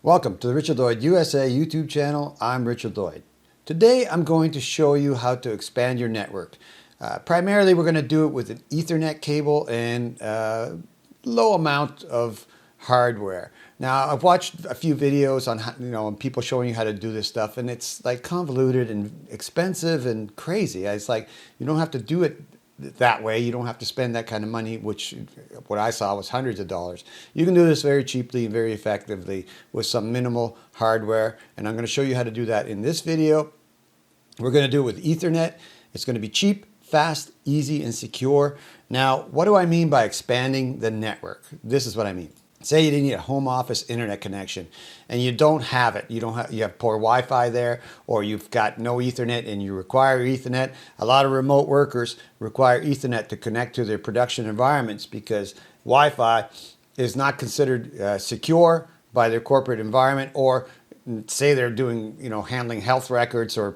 Welcome to the Richard Lloyd USA YouTube channel. I'm Richard Lloyd. Today I'm going to show you how to expand your network. Primarily we're going to do it with an Ethernet cable and low amount of hardware. Now I've watched a few videos on people showing you how to do this stuff, and it's like convoluted and expensive and crazy. It's like you don't have to do it that way. You don't have to spend that kind of money, which what I saw was hundreds of dollars. You can do this very cheaply and very effectively with some minimal hardware, and I'm going to show you how to do that in this video. We're going to do it with Ethernet. It's going to be cheap, fast, easy, and secure. Now, what do I mean by expanding the network? This is what I mean. Say you need a home office internet connection and you don't have it. You have poor Wi-Fi there, or you've got no Ethernet and you require Ethernet. A lot of remote workers require Ethernet to connect to their production environments because Wi-Fi is not considered secure by their corporate environment, or say they're doing, handling health records or,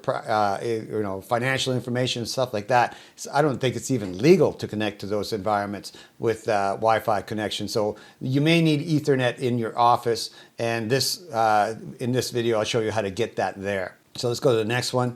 financial information, stuff like that. So I don't think it's even legal to connect to those environments with Wi-Fi connection. So you may need Ethernet in your office, and in this video, I'll show you how to get that there. So let's go to the next one.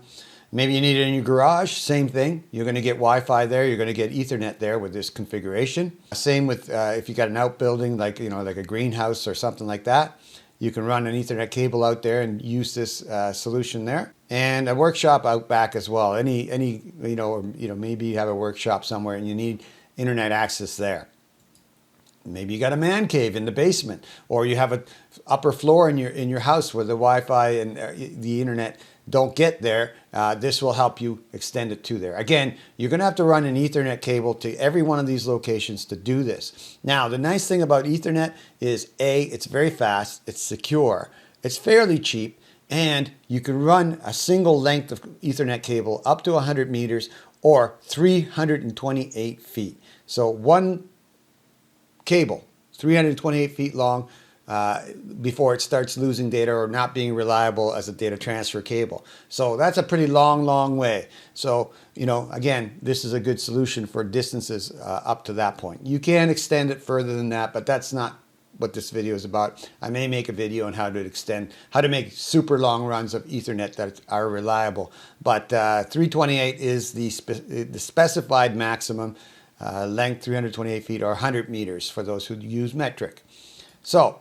Maybe you need it in your garage. Same thing. You're going to get Wi-Fi there. You're going to get Ethernet there with this configuration. Same with if you got an outbuilding, like a greenhouse or something like that. You can run an Ethernet cable out there and use this solution there, and a workshop out back as well. Maybe you have a workshop somewhere and you need internet access there. Maybe you got a man cave in the basement, or you have an upper floor in your house where the Wi-Fi and the internet don't get there. This will help you extend it to there. Again, you're going to have to run an Ethernet cable to every one of these locations to do this. Now, the nice thing about Ethernet is it's very fast, it's secure, it's fairly cheap, and you can run a single length of Ethernet cable up to 100 meters or 328 feet. So one cable, 328 feet long, before it starts losing data or not being reliable as a data transfer cable. So that's a pretty long way. So, again, this is a good solution for distances up to that point. You can extend it further than that, but that's not what this video is about. I may make a video on how to make super long runs of Ethernet that are reliable. But 328 is the specified maximum length, 328 feet or 100 meters for those who use metric. So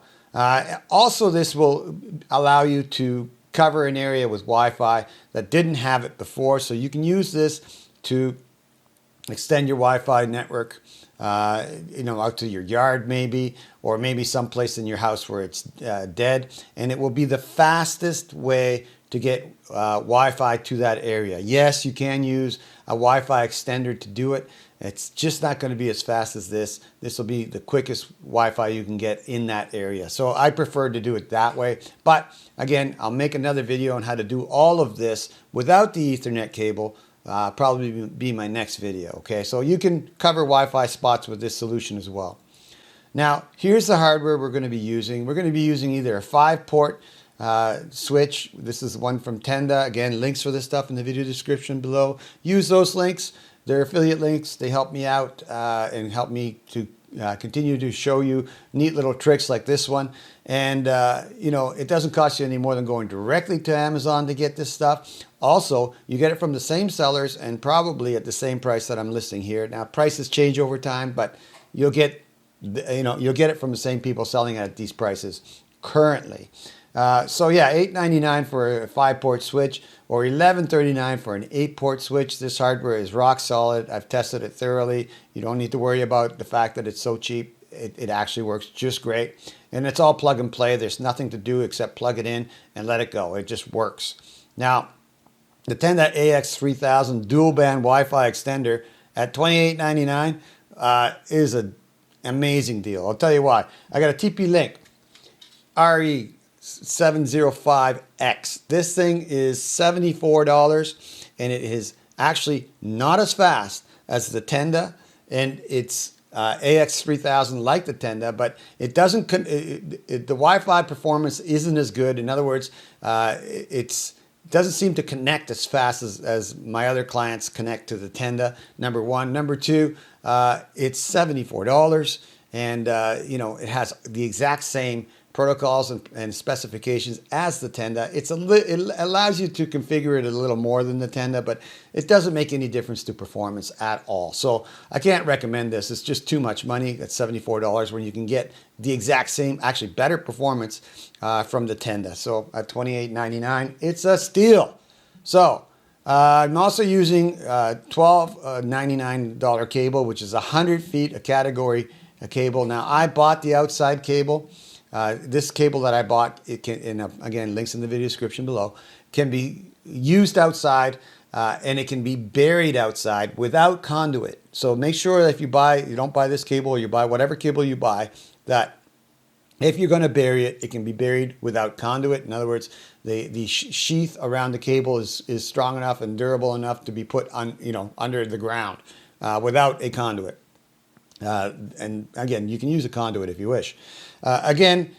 also this will allow you to cover an area with Wi-Fi that didn't have it before. So you can use this to extend your Wi-Fi network out to your yard maybe, or maybe someplace in your house where it's dead. And it will be the fastest way to get Wi-Fi to that area. Yes, you can use a Wi-Fi extender to do it. It's just not going to be as fast as this. This will be the quickest Wi-Fi you can get in that area. So I prefer to do it that way. But again, I'll make another video on how to do all of this without the Ethernet cable. Probably be my next video. Okay, so you can cover Wi-Fi spots with this solution as well. Now, here's the hardware we're going to be using. We're going to be using either a 5-port switch. This is one from Tenda. Again, links for this stuff in the video description below. Use those links. They're affiliate links. They help me out and help me to continue to show you neat little tricks like this one. And, it doesn't cost you any more than going directly to Amazon to get this stuff. Also, you get it from the same sellers and probably at the same price that I'm listing here. Now, prices change over time, but you'll get it from the same people selling it at these prices currently. So yeah, $8.99 for a 5-port switch, or $11.39 for an 8-port switch. This hardware is rock solid. I've tested it thoroughly. You don't need to worry about the fact that it's so cheap. It actually works just great. And it's all plug and play. There's nothing to do except plug it in and let it go. It just works. Now, the Tenda AX3000 dual band Wi-Fi extender at $28.99 is an amazing deal. I'll tell you why. I got a TP-Link RE705X. This thing is $74, and it is actually not as fast as the Tenda, and it's AX3000 like the Tenda, but it doesn't. The Wi-Fi performance isn't as good. In other words, it doesn't seem to connect as fast as my other clients connect to the Tenda. Number one. Number two, it's $74, and it has the exact same protocols and specifications as the Tenda. It allows you to configure it a little more than the Tenda, but it doesn't make any difference to performance at all. So I can't recommend this. It's just too much money at $74 when you can get the exact same, actually better performance from the Tenda. So at $28.99, it's a steal. So I'm also using $12.99 cable, which is 100 feet, a category cable. Now I bought the outside cable. This cable that I bought, it can, and again, links in the video description below, can be used outside and it can be buried outside without conduit. So make sure that if you don't buy this cable, or you buy whatever cable you buy, that if you're going to bury it, it can be buried without conduit. In other words, the sheath around the cable is strong enough and durable enough to be put on, under the ground without a conduit. And again, you can use a conduit if you wish. Again,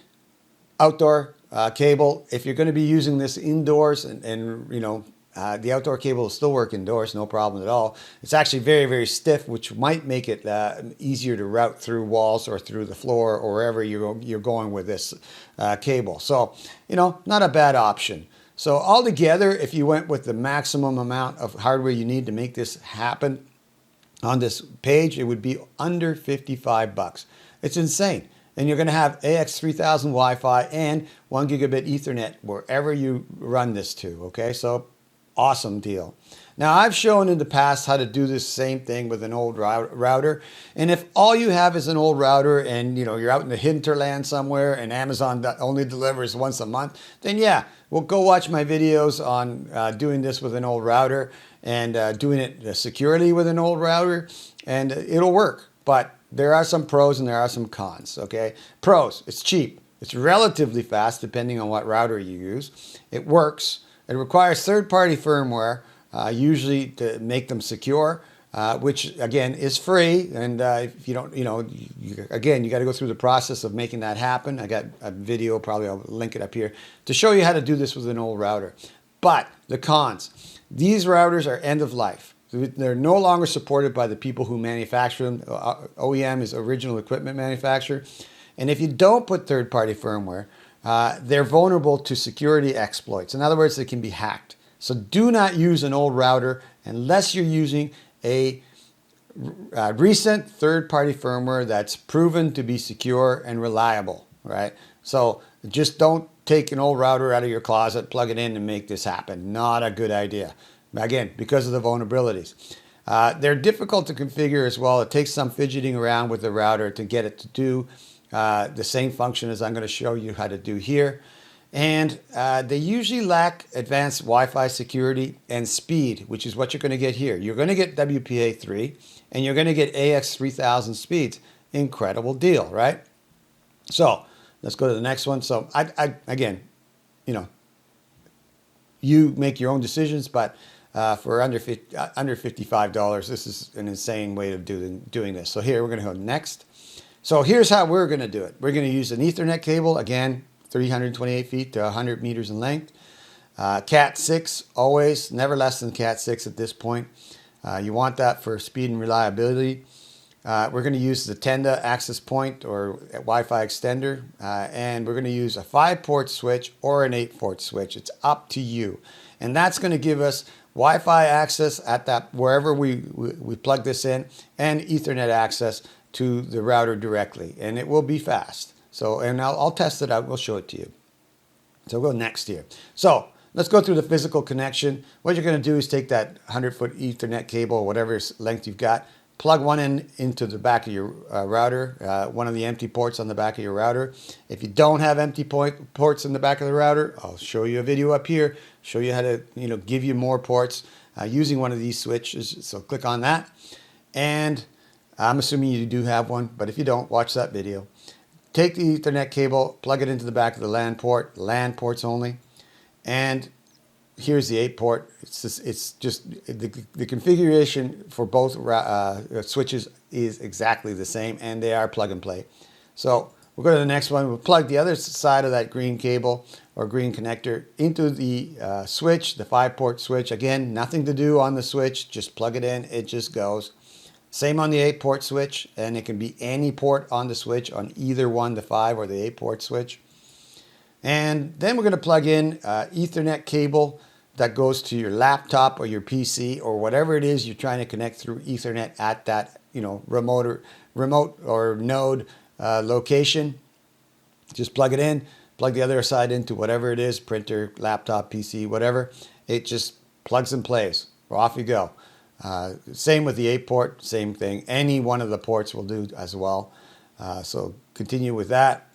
outdoor cable. If you're going to be using this indoors, the outdoor cable will still work indoors, no problem at all. It's actually very, very stiff, which might make it easier to route through walls or through the floor or wherever you're going with this cable. So, not a bad option. So altogether, if you went with the maximum amount of hardware you need to make this happen on this page, it would be under 55 bucks. It's insane. And you're going to have AX3000 Wi-Fi and 1 gigabit Ethernet wherever you run this to. Okay, so awesome deal. Now I've shown in the past how to do this same thing with an old router. And if all you have is an old router and you're out in the hinterland somewhere and Amazon only delivers once a month, then yeah, well, go watch my videos on doing this with an old router and doing it securely with an old router, and it'll work. But there are some pros and there are some cons, okay? Pros, it's cheap. It's relatively fast depending on what router you use. It works. It requires third-party firmware, usually to make them secure, which again is free. And if you don't, you got to go through the process of making that happen. I got a video, probably I'll link it up here, to show you how to do this with an old router. But the cons, these routers are end of life. They're no longer supported by the people who manufacture them. OEM is original equipment manufacturer. And if you don't put third-party firmware, they're vulnerable to security exploits. In other words, they can be hacked. So do not use an old router unless you're using a recent third-party firmware that's proven to be secure and reliable, right? So just don't take an old router out of your closet, plug it in, and make this happen. Not a good idea. Again, because of the vulnerabilities. They're difficult to configure as well. It takes some fidgeting around with the router to get it to do the same function as I'm going to show you how to do here. And they usually lack advanced Wi-Fi security and speed, which is what you're going to get here. You're going to get WPA3 and you're going to get AX3000 speeds. Incredible deal, right? So let's go to the next one. So again, you make your own decisions, but for under $55, this is an insane way of doing this. So here we're going to go next. So here's how we're going to do it. We're going to use an Ethernet cable, again, 328 feet to 100 meters in length. Cat 6, always, never less than Cat 6 at this point. You want that for speed and reliability. We're going to use the Tenda access point or Wi-Fi extender, and we're going to use a 5-port switch or an 8-port switch. It's up to you. And that's going to give us Wi-Fi access at that wherever we plug this in, and Ethernet access to the router directly, and it will be fast. So, and I'll test it out. We'll show it to you. So we'll go next here. So let's go through the physical connection. What you're going to do is take that 100-foot Ethernet cable, or whatever length you've got, plug one into the back of your router, one of the empty ports on the back of your router. If you don't have empty ports in the back of the router, I'll show you a video up here, show you how to give you more ports using one of these switches. So click on that. And I'm assuming you do have one, but if you don't, watch that video. Take the Ethernet cable, plug it into the back of the LAN ports only, and here's the 8-port. It's just the configuration for both switches is exactly the same, and they are plug and play. So we'll go to the next one. We'll plug the other side of that green cable or green connector into the switch, the 5-port switch. Again, nothing to do on the switch. Just plug it in. It just goes. Same on the 8-port switch, and it can be any port on the switch on either one, the 5 or the 8-port switch. And then we're going to plug in Ethernet cable that goes to your laptop or your PC or whatever it is you're trying to connect through Ethernet at that remote or node location. Just plug it in, plug the other side into whatever it is, printer, laptop, PC, whatever. It just plugs and plays. Off you go. Same with the 8-port, same thing. Any one of the ports will do as well. So continue with that.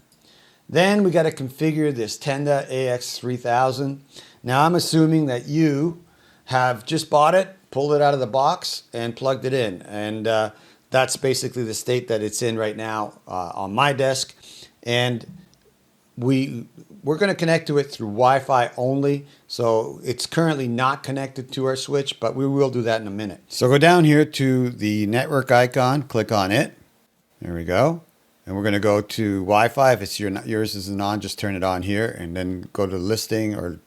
Then we got to configure this Tenda AX3000. Now I'm assuming that you have just bought it, pulled it out of the box, and plugged it in. And that's basically the state that it's in right now on my desk. And we're going to connect to it through Wi-Fi only. So it's currently not connected to our switch, but we will do that in a minute. So go down here to the network icon, click on it. There we go. And we're going to go to Wi-Fi. If it's yours isn't on, just turn it on here and then go to listing or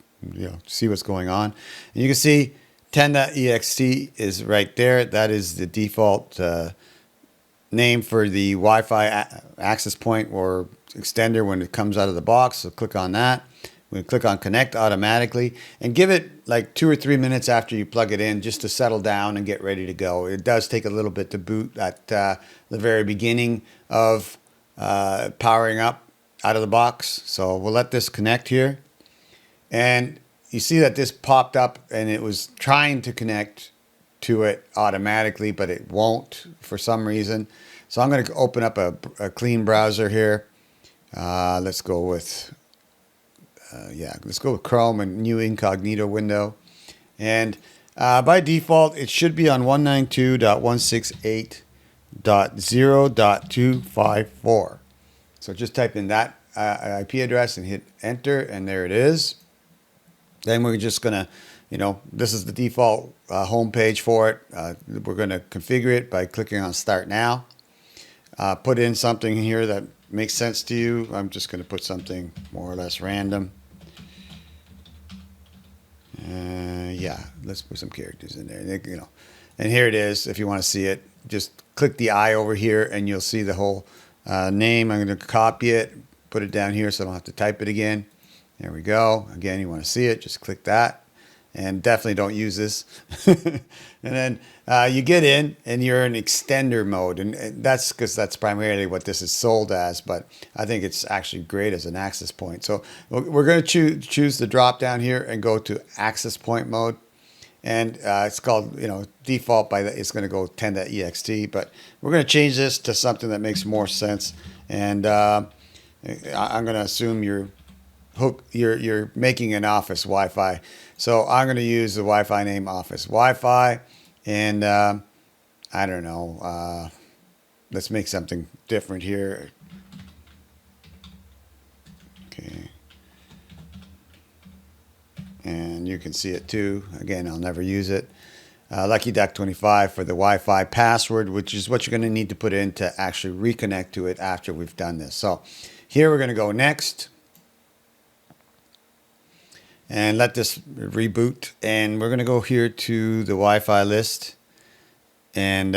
see what's going on. And you can see Tenda EXT is right there. That is the default name for the Wi-Fi access point or extender when it comes out of the box. So click on that. We click on connect automatically and give it like 2 or 3 minutes after you plug it in just to settle down and get ready to go. It does take a little bit to boot at the very beginning of powering up out of the box. So we'll let this connect here. And you see that this popped up and it was trying to connect to it automatically, but it won't for some reason. So I'm going to open up a clean browser here. Let's go with Chrome and new incognito window. And by default, it should be on 192.168.0.254. So just type in that IP address and hit enter, and there it is. Then we're just going to, this is the default home page for it. We're going to configure it by clicking on Start Now. Put in something here that makes sense to you. I'm just going to put something more or less random. Let's put some characters in there. And here it is. If you want to see it, just click the eye over here, and you'll see the whole name. I'm going to copy it, put it down here so I don't have to type it again. There we go. Again, you want to see it, just click that. And definitely don't use this. And then you get in and you're in extender mode. And that's because that's primarily what this is sold as. But I think it's actually great as an access point. So we're going to choose the drop down here and go to access point mode. And it's called, default it's going to go Tenda EXT. But we're going to change this to something that makes more sense. And I'm going to assume you're making an office Wi-Fi. So I'm going to use the Wi-Fi name office Wi-Fi, and I don't know, let's make something different here. Okay. And you can see it too. Again, I'll never use it. Lucky Duck 25 for the Wi-Fi password, which is what you're going to need to put in to actually reconnect to it after we've done this. So here we're going to go next. And let this reboot. And we're going to go here to the Wi-Fi list. And,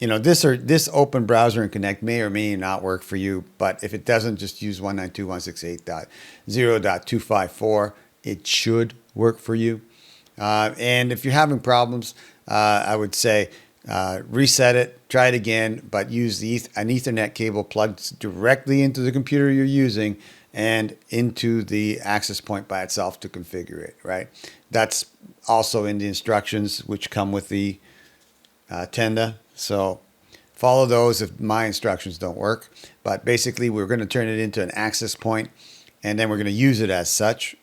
this open browser and connect may or may not work for you. But if it doesn't, just use 192.168.0.254. It should work for you. And if you're having problems, I would say reset it, try it again, but use an Ethernet cable plugged directly into the computer you're using and into the access point by itself to configure it, right? That's also in the instructions which come with the Tenda. So follow those if my instructions don't work. But basically, we're going to turn it into an access point, and then we're going to use it as such.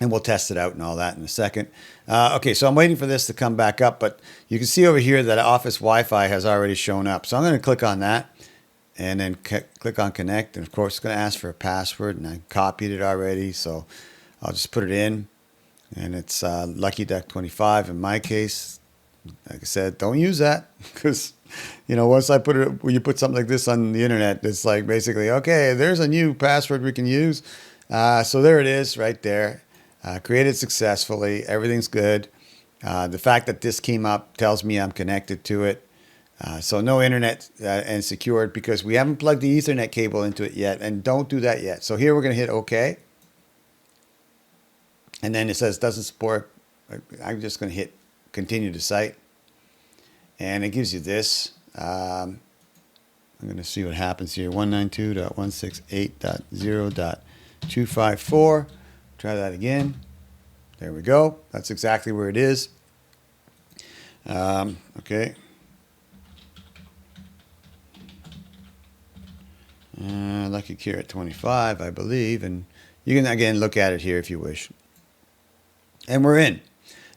And we'll test it out and all that in a second. Okay, so I'm waiting for this to come back up, but you can see over here that Office Wi-Fi has already shown up. So I'm going to click on that. And then click on connect. And of course, it's going to ask for a password. And I copied it already. So I'll just put it in. And it's Lucky Duck 25 in my case. Like I said, don't use that. Because, once I when you put something like this on the internet, it's like basically, okay, there's a new password we can use. So there it is right there. Created successfully. Everything's good. The fact that this came up tells me I'm connected to it. So no internet and secured because we haven't plugged the Ethernet cable into it yet, and don't do that yet. So here we're going to hit OK. And then it says doesn't support. I'm just going to hit continue to site. And it gives you this. I'm going to see what happens here. 192.168.0.254. Try that again. There we go. That's exactly where it is. Okay. Lucky Carrot 25, I believe. And you can, again, look at it here if you wish. And we're in.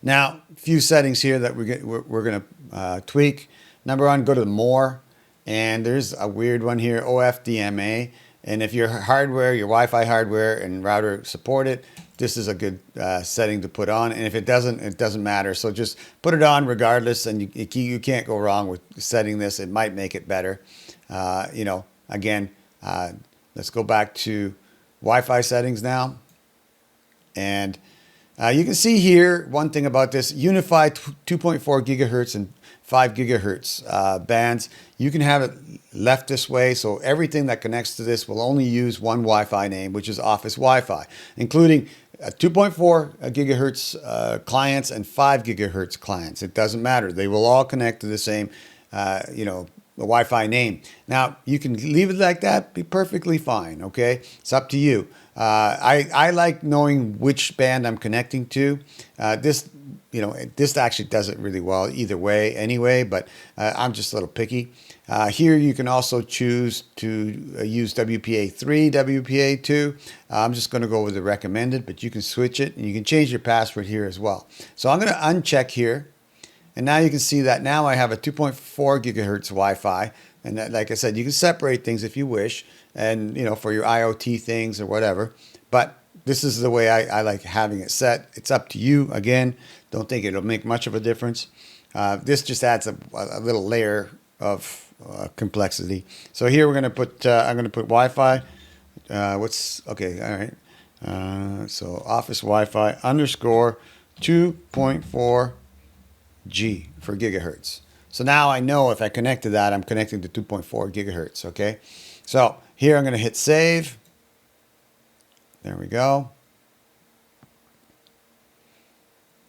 Now, a few settings here that we're going to tweak. Number one, go to More. And there's a weird one here, OFDMA. And if your hardware, your Wi-Fi hardware and router support it, this is a good setting to put on. And if it doesn't matter. So just put it on regardless, and you can't go wrong with setting this. It might make it better. Again, let's go back to Wi-Fi settings now. And you can see here one thing about this unified 2.4 gigahertz and 5 gigahertz bands. You can have it left this way, so everything that connects to this will only use one Wi-Fi name, which is Office Wi-Fi, including 2.4 gigahertz clients and 5 gigahertz clients. It doesn't matter; they will all connect to the same, the Wi-Fi name. Now you can leave it like that; be perfectly fine. Okay, it's up to you. I like knowing which band I'm connecting to. This actually does it really well either way anyway, but I'm just a little picky. Here you can also choose to use WPA3, WPA2. I'm just going to go with the recommended, but you can switch it and you can change your password here as well. So I'm going to uncheck here. And now you can see that now I have a 2.4 gigahertz Wi-Fi. And that, like I said, you can separate things if you wish, and for your IoT things or whatever. But this is the way I like having it set. It's up to you. Again, don't think it'll make much of a difference. This just adds a little layer of complexity. So here we're going to put, I'm going to put Wi-Fi. Okay, all right. So Office Wi-Fi underscore 2.4 G for gigahertz. So now I know if I connect to that, I'm connecting to 2.4 gigahertz, okay? So here I'm going to hit save. There we go.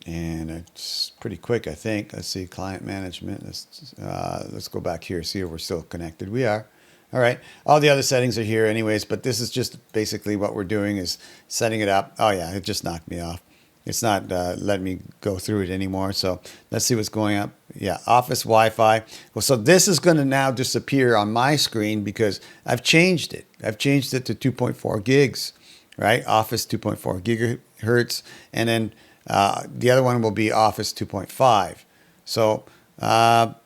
And it's pretty quick, I think. Let's see, client management. Let's go back here, see if we're still connected. We are. All right. All the other settings are here anyways, but this is just basically what we're doing is setting it up. Oh, yeah, it just knocked me off. It's not letting me go through it anymore. So let's see what's going up. Yeah, Office Wi-Fi. Well, so this is going to now disappear on my screen because I've changed it. I've changed it to 2.4 gigs, right? Office 2.4 gigahertz. And then the other one will be Office 2.5. So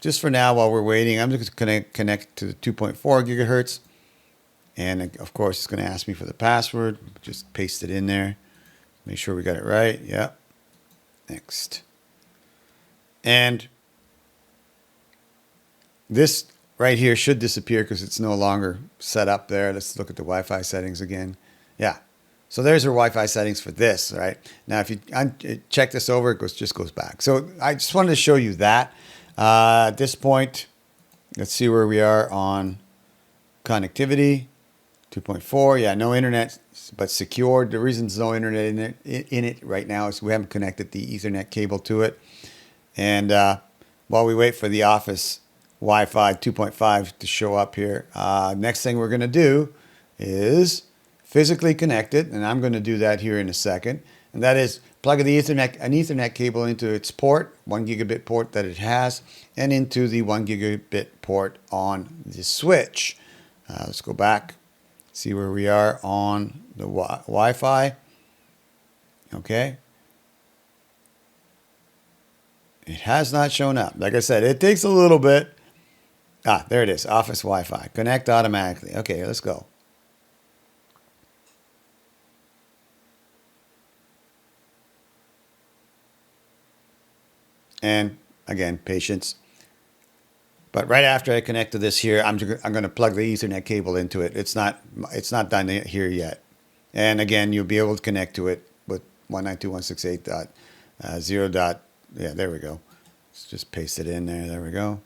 just for now, while we're waiting, I'm just going to connect to the 2.4 gigahertz. And of course, it's going to ask me for the password. Just paste it in there. Make sure we got it right. Yeah. Next. And this right here should disappear because it's no longer set up there. Let's look at the Wi-Fi settings again. Yeah. So there's our Wi-Fi settings for this, right? Now, if you check this over, it just goes back. So I just wanted to show you that. At this point, let's see where we are on connectivity. 2.4, yeah, no internet, but secured. The reason there's no internet in it right now is we haven't connected the Ethernet cable to it. And while we wait for the Office Wi-Fi 2.5 to show up here, next thing we're going to do is physically connect it, and I'm going to do that here in a second. And that is plug an Ethernet cable into its port, 1 gigabit port that it has, and into the 1 gigabit port on the switch. Let's go back. See where we are on the Wi-Fi. Okay. It has not shown up. Like I said, it takes a little bit. There it is. Office Wi-Fi. Connect automatically. Okay, let's go. And again, patience. But right after I connect to this here, I'm going to plug the Ethernet cable into it. It's not done here yet. And again, you'll be able to connect to it with 192.168.0. Yeah, there we go. Let's just paste it in there. There we go.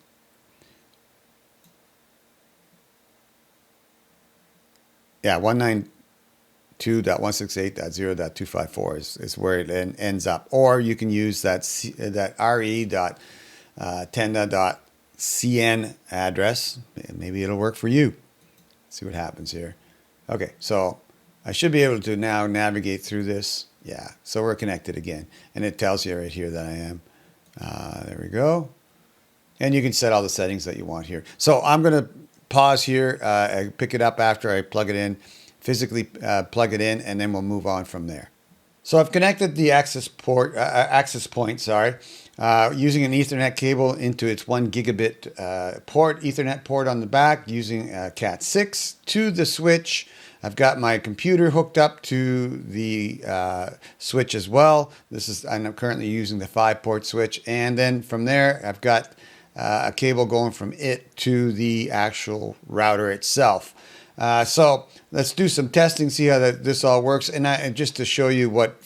Yeah, 192.168.0.254 is where it ends up. Or you can use that re.tenda.cn address. Maybe it'll work for you. See what happens here. Okay, so I should be able to now navigate through this. Yeah, so we're connected again. And it tells you right here that I am. There we go. And you can set all the settings that you want here. So I'm going to pause here, pick it up after I plug it in, physically plug it in, and then we'll move on from there. So I've connected the access point, using an Ethernet cable into its 1 gigabit Ethernet port on the back, using Cat6 to the switch. I've got my computer hooked up to the switch as well. I'm currently using the 5-port switch, and then from there I've got a cable going from it to the actual router itself. So let's do some testing, see how this all works, and just to show you what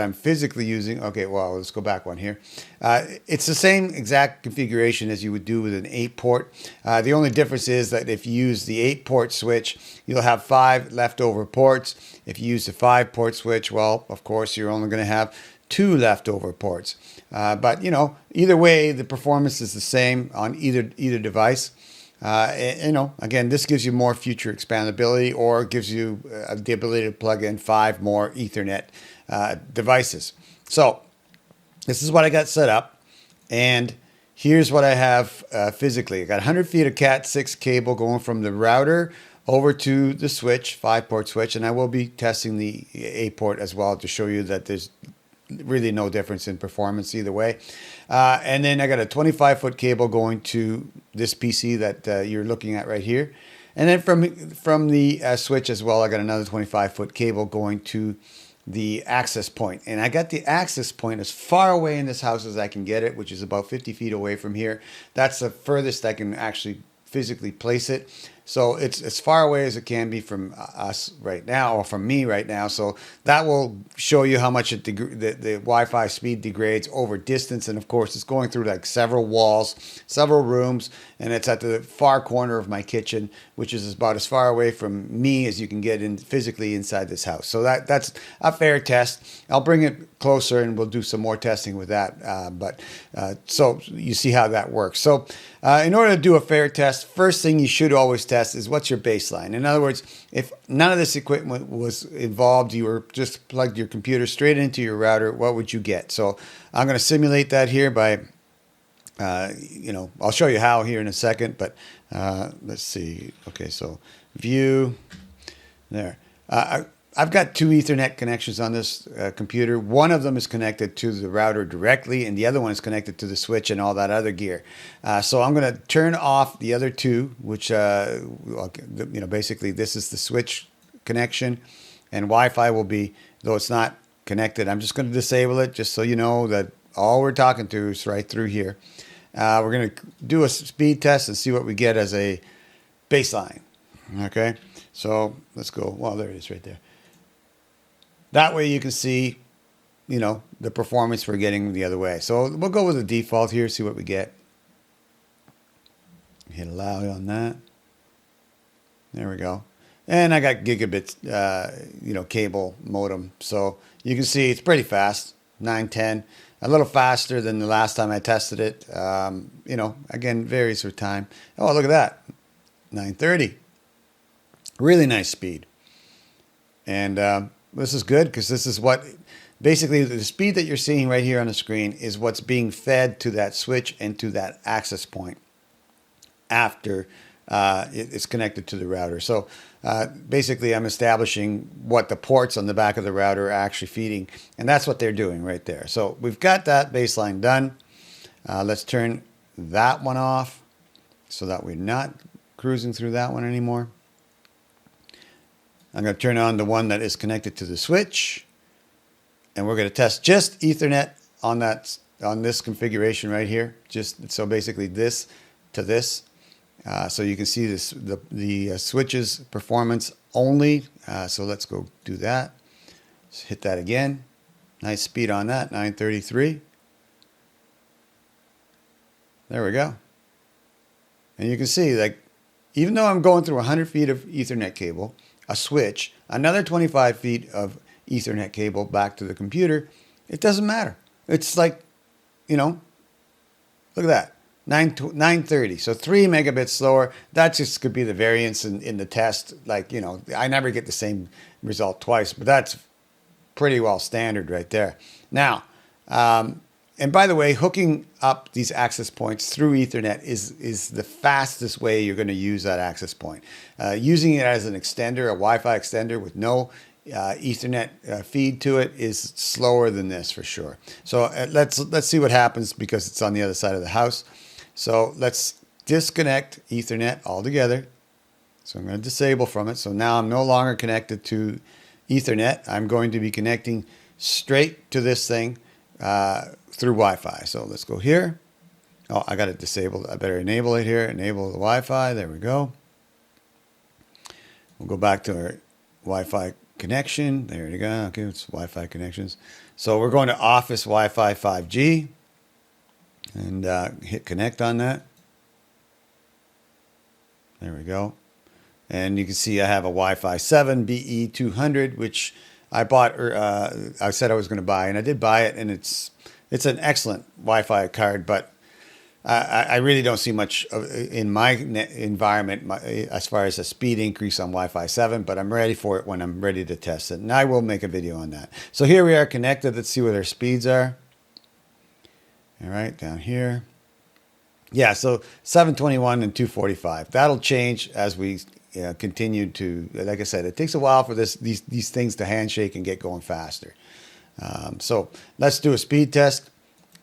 I'm physically using. Okay, well, let's go back one here. It's the same exact configuration as you would do with an 8-port. The only difference is that if you use the 8-port switch, you'll have 5 leftover ports. If you use the 5-port switch, well, of course, you're only going to have 2 leftover ports. But, either way, the performance is the same on either device. Again, this gives you more future expandability, or gives you the ability to plug in 5 more Ethernet devices. So this is what I got set up, and here's what I have physically. I got 100 feet of Cat6 cable going from the router over to the switch, 5-port switch, and I will be testing the 8-port as well to show you that there's really no difference in performance either way. And then I got a 25-foot cable going to this PC that you're looking at right here. And then from the switch as well, I got another 25-foot cable going to the access point. And I got the access point as far away in this house as I can get it, which is about 50 feet away from here. That's the furthest I can actually physically place it. So it's as far away as it can be from us right now, or from me right now. So that will show you how much the Wi-Fi speed degrades over distance. And of course, it's going through like several walls, several rooms, and it's at the far corner of my kitchen, which is about as far away from me as you can get in physically inside this house. So that's a fair test. I'll bring it closer and we'll do some more testing with that. So you see how that works. So in order to do a fair test, first thing you should always test is what's your baseline. In other words, if none of this equipment was involved, you were just plugged your computer straight into your router, what would you get? So I'm going to simulate that here by, I'll show you how here in a second, but let's see. Okay, so view, there. I've got 2 Ethernet connections on this computer. One of them is connected to the router directly, and the other one is connected to the switch and all that other gear. So I'm going to turn off the other 2, which, basically this is the switch connection, and Wi-Fi will be, though it's not connected, I'm just going to disable it just so you know that all we're talking to is right through here. We're going to do a speed test and see what we get as a baseline. Okay, so let's go. Well, there it is right there. That way you can see, the performance we're getting the other way. So we'll go with the default here, see what we get. Hit allow on that. There we go. And I got gigabit, cable modem. So you can see it's pretty fast, 910. A little faster than the last time I tested it. Again, varies with time. Oh, look at that, 930. Really nice speed. And this is good because this is what, basically the speed that you're seeing right here on the screen is what's being fed to that switch and to that access point after it's connected to the router. So basically I'm establishing what the ports on the back of the router are actually feeding, and that's what they're doing right there. So we've got that baseline done. Let's turn that one off so that we're not cruising through that one anymore. I'm going to turn on the one that is connected to the switch, and we're going to test just Ethernet on this configuration right here. Just so basically this to this, so you can see the switch's performance only. So let's go do that. Let's hit that again. Nice speed on that, 933. There we go. And you can see, like, even though I'm going through 100 feet of Ethernet cable, a switch, another 25 feet of Ethernet cable back to the computer, it doesn't matter. It's like, you know, look at that. 930, so 3 megabits slower. That just could be the variance in the test. Like, you know, I never get the same result twice, but that's pretty well standard right there. Now, and by the way, hooking up these access points through Ethernet is the fastest way you're going to use that access point. Using it as an extender, a Wi-Fi extender with no Ethernet feed to it is slower than this for sure. So let's see what happens because it's on the other side of the house. So let's disconnect Ethernet altogether. So I'm going to disable from it. So now I'm no longer connected to Ethernet. I'm going to be connecting straight to this thing through Wi-Fi. So let's go here. Oh, I got it disabled. I better enable it here. Enable the Wi-Fi. There we go. We'll go back to our Wi-Fi connection. There you go. Okay, it's Wi-Fi connections. So we're going to Office Wi-Fi 5G. And hit connect on that. There we go. And you can see I have a Wi-Fi 7 BE200, which I bought, I said I was going to buy, and I did buy it, and it's an excellent Wi-Fi card, but I really don't see much in my environment as far as a speed increase on Wi-Fi 7, but I'm ready for it when I'm ready to test it, and I will make a video on that. So here we are connected. Let's see what our speeds are. All right, down here. Yeah, so 721 and 245. That'll change as we continue to, like I said, it takes a while for these things to handshake and get going faster. So let's do a speed test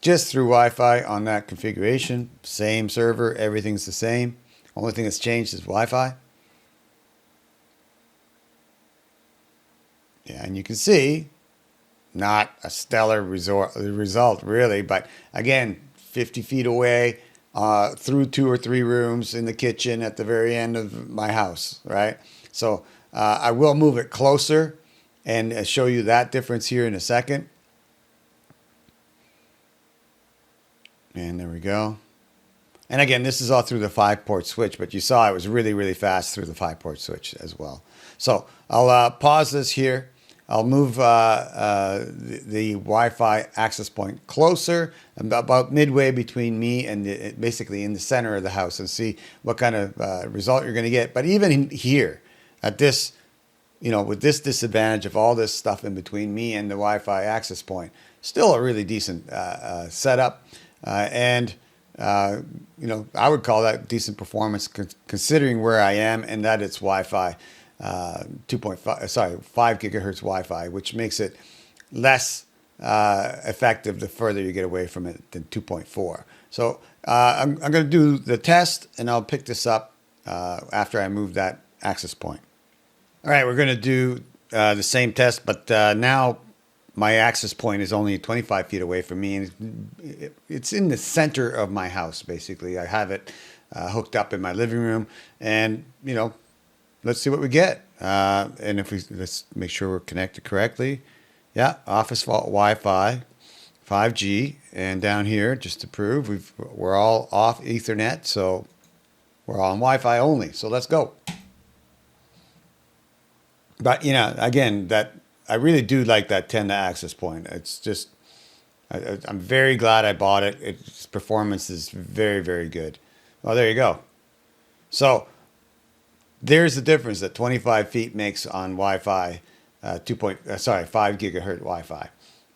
just through Wi-Fi on that configuration. Same server, everything's the same. Only thing that's changed is Wi-Fi. Yeah, and you can see, not a stellar result really, but again, 50 feet away, through 2 or 3 rooms in the kitchen at the very end of my house, right? So I will move it closer and show you that difference here in a second. And there we go. And again, this is all through the 5-port switch, but you saw it was really, really fast through the 5-port switch as well. So I'll pause this here. I'll move the Wi-Fi access point closer, about midway between me and basically in the center of the house, and see what kind of result you're going to get. But even here, at this, you know, with this disadvantage of all this stuff in between me and the Wi-Fi access point, still a really decent setup. And you know, I would call that decent performance considering where I am and that it's Wi-Fi 5 gigahertz Wi-Fi, which makes it less effective the further you get away from it than 2.4. So I'm going to do the test, and I'll pick this up after I move that access point. All right, we're going to do the same test, but now my access point is only 25 feet away from me, and it's in the center of my house, basically. I have it hooked up in my living room, and, you know, let's see what we get. And let's make sure we're connected correctly. Yeah, Office Wi-Fi 5G, and down here, just to prove, we're all off Ethernet, so we're on Wi-Fi only. So let's go. But, you know, again, I really do like that Tenda access point. It's just, I'm very glad I bought it. Its performance is very, very good. Well, there you go. So there's the difference that 25 feet makes on Wi-Fi 5 gigahertz Wi-Fi,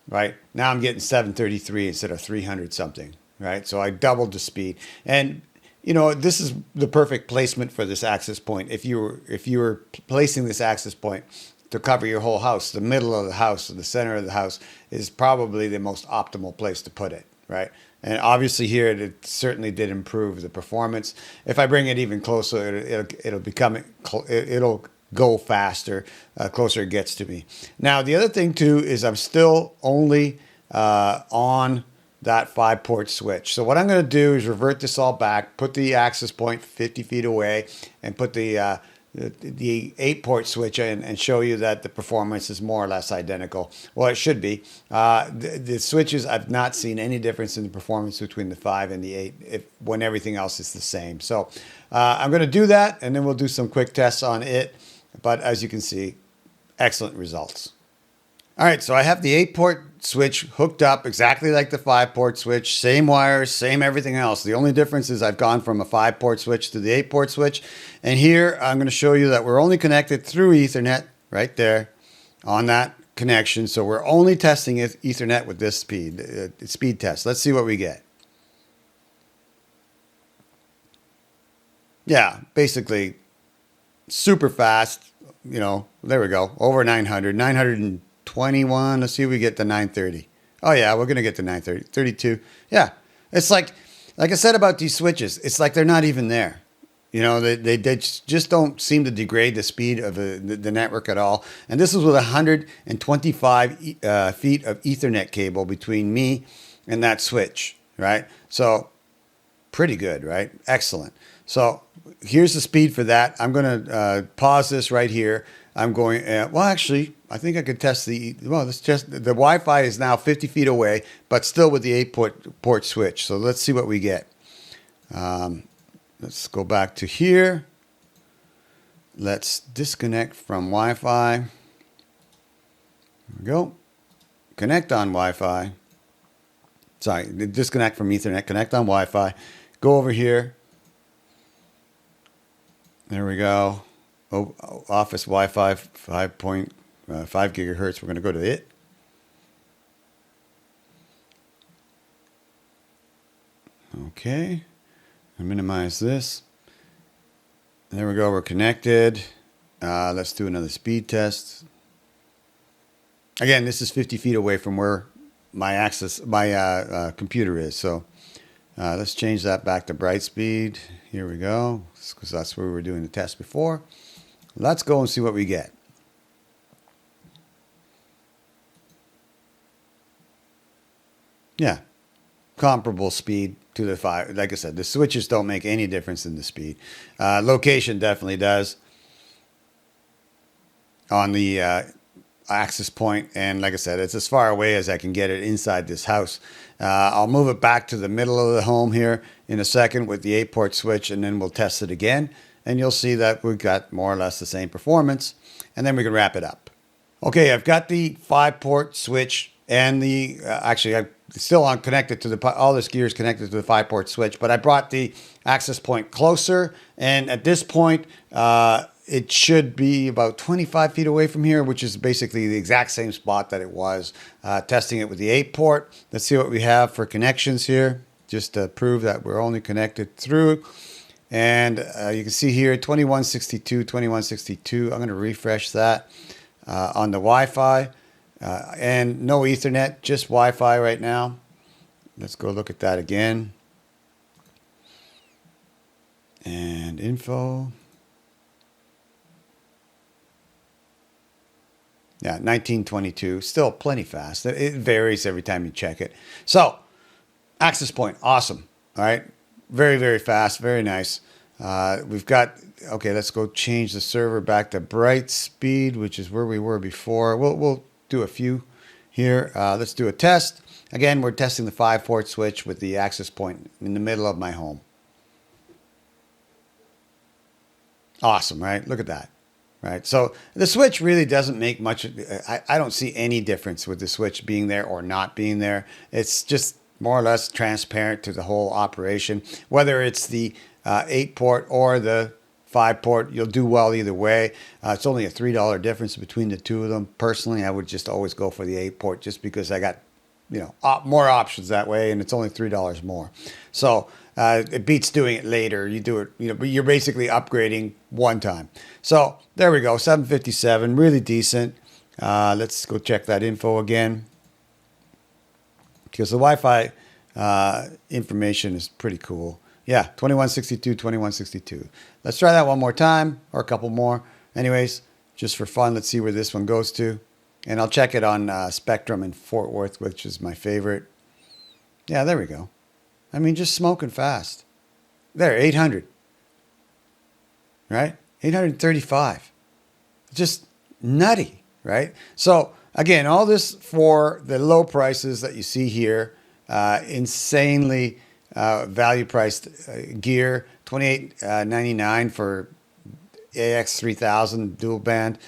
right? Now I'm getting 733 instead of 300 something, right? So I doubled the speed. And you know, this is the perfect placement for this access point. If you were placing this access point to cover your whole house, the middle of the house, or the center of the house is probably the most optimal place to put it, right? And obviously here it certainly did improve the performance. If I bring it even closer, it'll go faster, closer it gets to me. Now the other thing too is I'm still only on that 5-port switch. So what I'm going to do is revert this all back, put the access point 50 feet away, and put the 8-port switch in and show you that the performance is more or less identical. Well, it should be. The switches, I've not seen any difference in the performance between the 5 and the 8 when everything else is the same. So I'm going to do that, and then we'll do some quick tests on it but as you can see, excellent results. All right, so I have the 8-port switch hooked up exactly like the 5-port switch, same wires, same everything else. The only difference is I've gone from a 5-port switch to the 8-port switch. And here I'm going to show you that we're only connected through Ethernet right there on that connection. So we're only testing Ethernet with this speed test. Let's see what we get. Yeah, basically super fast, you know, there we go, over 921. Let's see if we get to 930. Oh yeah, we're going to get to 930, 32. Yeah, it's like I said about these switches, it's like they're not even there. You know, they just don't seem to degrade the speed of the network at all. And this is with 125 feet of Ethernet cable between me and that switch, right? So pretty good, right? Excellent. So here's the speed for that. I'm going to pause this right here. I'm going, well, actually, I think I could test the Wi-Fi is now 50 feet away, but still with the 8-port switch. So let's see what we get. Let's go back to here. Let's disconnect from Wi-Fi. There we go. Connect on Wi-Fi. Sorry, disconnect from Ethernet, connect on Wi-Fi. Go over here. There we go. Oh, office Wi-Fi 5.5 gigahertz. We're going to go to it. Okay. I'll minimize this. There we go. We're connected. Let's do another speed test. Again, this is 50 feet away from where my computer is. So let's change that back to bright speed. Here we go, because that's where we were doing the test before. Let's go and see what we get. Yeah, comparable speed to the 5. Like I said, the switches don't make any difference in the speed. Location definitely does on the access point, and like I said, it's as far away as I can get it inside this house. I'll move it back to the middle of the home here in a second with the 8-port switch, and then we'll test it again, and you'll see that we've got more or less the same performance, and then we can wrap it up. Okay, I've got the 5-port switch and the actually I'm still on connected to the all this gear is connected to the 5-port switch, but I brought the access point closer, and at this point it should be about 25 feet away from here, which is basically the exact same spot that it was. Testing it with the 8-port. Let's see what we have for connections here, just to prove that we're only connected through. And you can see here 2162, 2162. I'm going to refresh that on the Wi-Fi. And no Ethernet, just Wi-Fi right now. Let's go look at that again. And info. Yeah, 1922, still plenty fast. It varies every time you check it. So, access point, awesome. All right, very, very fast, very nice. We've got, okay, let's go change the server back to bright speed, which is where we were before. We'll do a few here. Let's do a test. Again, we're testing the 5-port switch with the access point in the middle of my home. Awesome, right? Look at that. Right, so the switch really doesn't make much. I don't see any difference with the switch being there or not being there. It's just more or less transparent to the whole operation. Whether it's the 8-port or the 5-port, you'll do well either way. It's only a $3 difference between the two of them. Personally, I would just always go for the 8-port just because I got, you know, more options that way, and it's only $3 more. So it beats doing it later. You do it, you know, but you're basically upgrading one time. So there we go, 757, really decent. Let's go check that info again, because the Wi-Fi information is pretty cool. Yeah, 2162, 2162. Let's try that one more time, or a couple more. Anyways, just for fun, let's see where this one goes to. And I'll check it on Spectrum in Fort Worth, which is my favorite. Yeah, there we go. I mean, just smoking fast. There, 800. Right? 835. Just nutty, right? So, again, all this for the low prices that you see here. Insanely value-priced gear. $28.99 for AX3000 dual band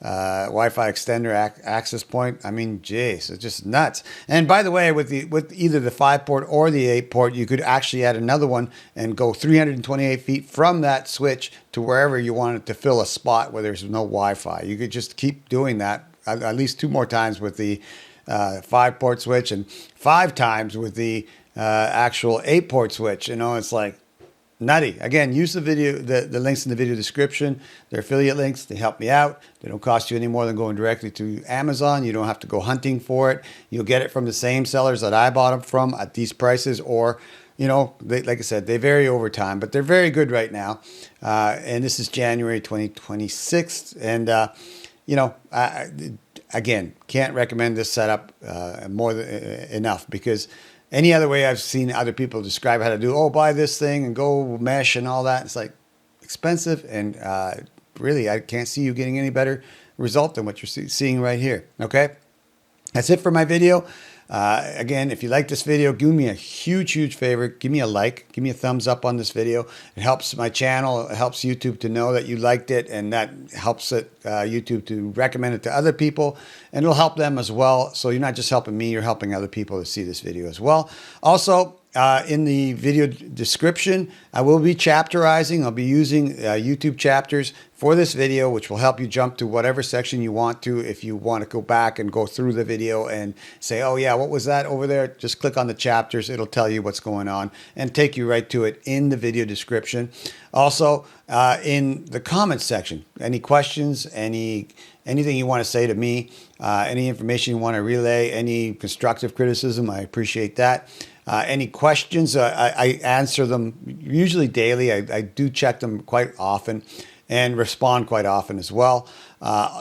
Wi-Fi extender access point. I mean, geez, it's just nuts. And by the way, with either the 5-port or the 8-port, you could actually add another one and go 328 feet from that switch to wherever you want it to fill a spot where there's no Wi-Fi. You could just keep doing that at least 2 more times with the 5-port switch and 5 times with the actual 8-port switch. You know, it's like nutty. Again, use the links in the video description. They're affiliate links. They help me out. They don't cost you any more than going directly to Amazon. You don't have to go hunting for it. You'll get it from the same sellers that I bought them from at these prices, or, you know, like I said, they vary over time, but they're very good right now. And this is January 2026. And, you know, again, can't recommend this setup more than enough, because any other way I've seen other people describe how to do, oh, buy this thing and go mesh and all that, it's like expensive, and really I can't see you getting any better result than what you're seeing right here. Okay, that's it for my video. Again, if you like this video, do me a huge favor. Give me a like, give me a thumbs up on this video. It helps my channel. It helps YouTube to know that you liked it, and that helps YouTube to recommend it to other people, and it'll help them as well. So you're not just helping me, you're helping other people to see this video as well. Also, in the video description, I will be chapterizing. I'll be using YouTube chapters for this video, which will help you jump to whatever section you want to. If you want to go back and go through the video and say, oh yeah, what was that over there? Just click on the chapters. It'll tell you what's going on and take you right to it in the video description. Also, in the comments section, any questions, anything you want to say to me, any information you want to relay, any constructive criticism, I appreciate that. Any questions, I answer them usually daily. I do check them quite often and respond quite often as well.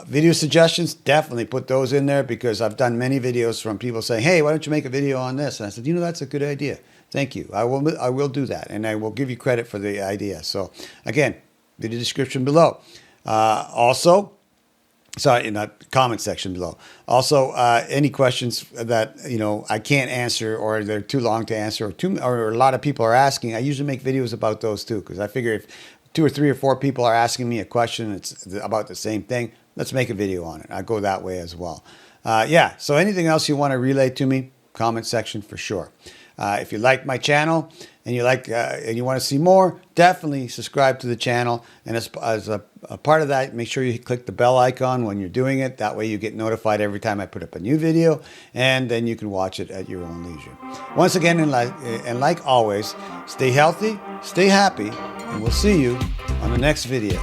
Video suggestions, definitely put those in there, because I've done many videos from people saying, hey, why don't you make a video on this? And I said, you know, that's a good idea. Thank you. I will do that, and I will give you credit for the idea. So again, video description below. Also, sorry, in the comment section below. Also, any questions that, you know, I can't answer, or they're too long to answer, or a lot of people are asking, I usually make videos about those too, because I figure if 2 or 3 or 4 people are asking me a question, it's about the same thing, let's make a video on it. I go that way as well. Yeah, so anything else you want to relay to me, comment section for sure. If you like my channel and you want to see more, definitely subscribe to the channel. And as a part of that, make sure you click the bell icon when you're doing it. That way you get notified every time I put up a new video, and then you can watch it at your own leisure. Once again, and like always, stay healthy, stay happy, and we'll see you on the next video.